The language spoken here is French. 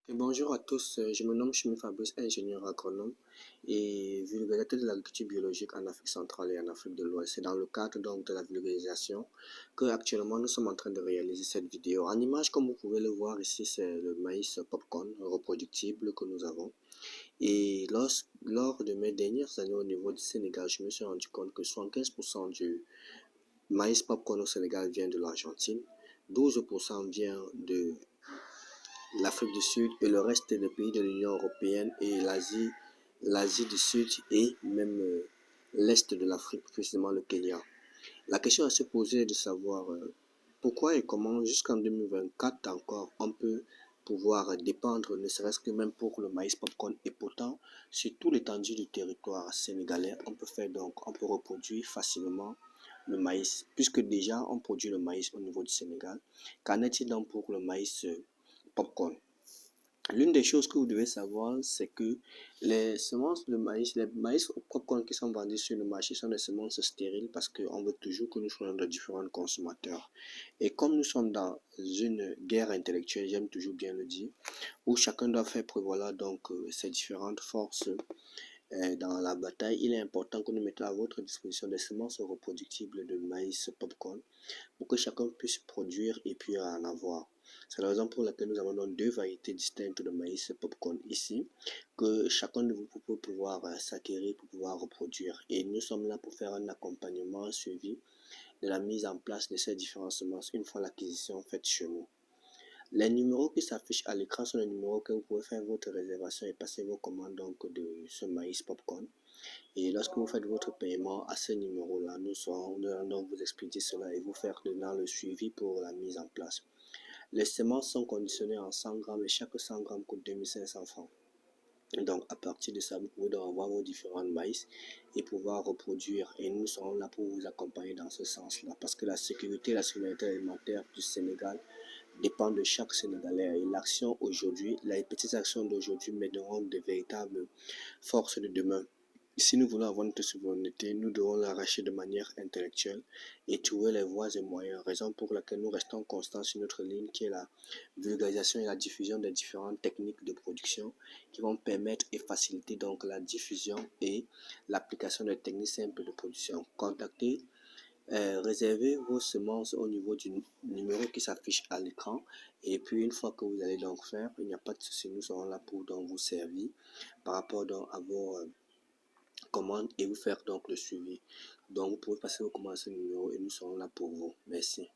Et bonjour à tous, je me nomme Chimie Fabrice, ingénieur agronome et vulgarisateur de l'agriculture biologique en Afrique centrale et en Afrique de l'Ouest. C'est dans le cadre donc de la vulgarisation que actuellement nous sommes en train de réaliser cette vidéo. En image, comme vous pouvez le voir ici, c'est le maïs popcorn reproductible que nous avons. Et lors de mes dernières années au niveau du Sénégal, je me suis rendu compte que 75% du maïs popcorn au Sénégal vient de l'Argentine, 12% vient de l'Afrique du Sud et le reste des pays de l'Union européenne et l'Asie du Sud et même l'Est de l'Afrique, précisément le Kenya. La question à se poser est de savoir pourquoi et comment jusqu'en 2024 encore on peut pouvoir dépendre, ne serait-ce que même pour le maïs popcorn, et pourtant sur toute l'étendue du territoire sénégalais, on peut reproduire facilement le maïs, puisque déjà on produit le maïs au niveau du Sénégal. Qu'en est-il donc pour le maïs popcorn? L'une des choses que vous devez savoir, c'est que les semences de maïs, les maïs au popcorn qui sont vendus sur le marché sont des semences stériles parce qu'on veut toujours que nous soyons de différents consommateurs. Et comme nous sommes dans une guerre intellectuelle, j'aime toujours bien le dire, où chacun doit faire prévaloir donc ses différentes forces dans la bataille, il est important que nous mettions à votre disposition des semences reproductibles de maïs popcorn pour que chacun puisse produire et puis en avoir. C'est la raison pour laquelle nous avons donc deux variétés distinctes de maïs popcorn ici, que chacun de vous peut pouvoir s'acquérir pour pouvoir reproduire. Et nous sommes là pour faire un accompagnement, un suivi de la mise en place de ces différentes semences une fois l'acquisition faite chez nous. Les numéros qui s'affichent à l'écran sont les numéros que vous pouvez faire votre réservation et passer vos commandes donc de ce maïs popcorn. Et lorsque vous faites votre paiement à ce numéro-là, nous allons vous expliquer cela et vous faire maintenant le suivi pour la mise en place. Les semences sont conditionnées en 100 grammes et chaque 100 grammes coûte 2500 francs. Donc à partir de ça, vous pouvez donc avoir vos différents maïs et pouvoir reproduire. Et nous serons là pour vous accompagner dans ce sens-là. Parce que la sécurité et la souveraineté alimentaire du Sénégal dépend de chaque Sénégalais. Et l'action aujourd'hui, les petites actions d'aujourd'hui mèneront de véritables forces de demain. Si nous voulons avoir notre souveraineté, nous devons l'arracher de manière intellectuelle et trouver les voies et moyens, raison pour laquelle nous restons constants sur notre ligne qui est la vulgarisation et la diffusion des différentes techniques de production qui vont permettre et faciliter donc la diffusion et l'application des techniques simples de production. Contactez, réservez vos semences au niveau du numéro qui s'affiche à l'écran et puis une fois que vous allez donc faire, il n'y a pas de souci, nous serons là pour donc vous servir par rapport donc à vos commande et vous faire donc le suivi. Donc vous pouvez passer vos commandes à ce numéro et nous serons là pour vous. Merci.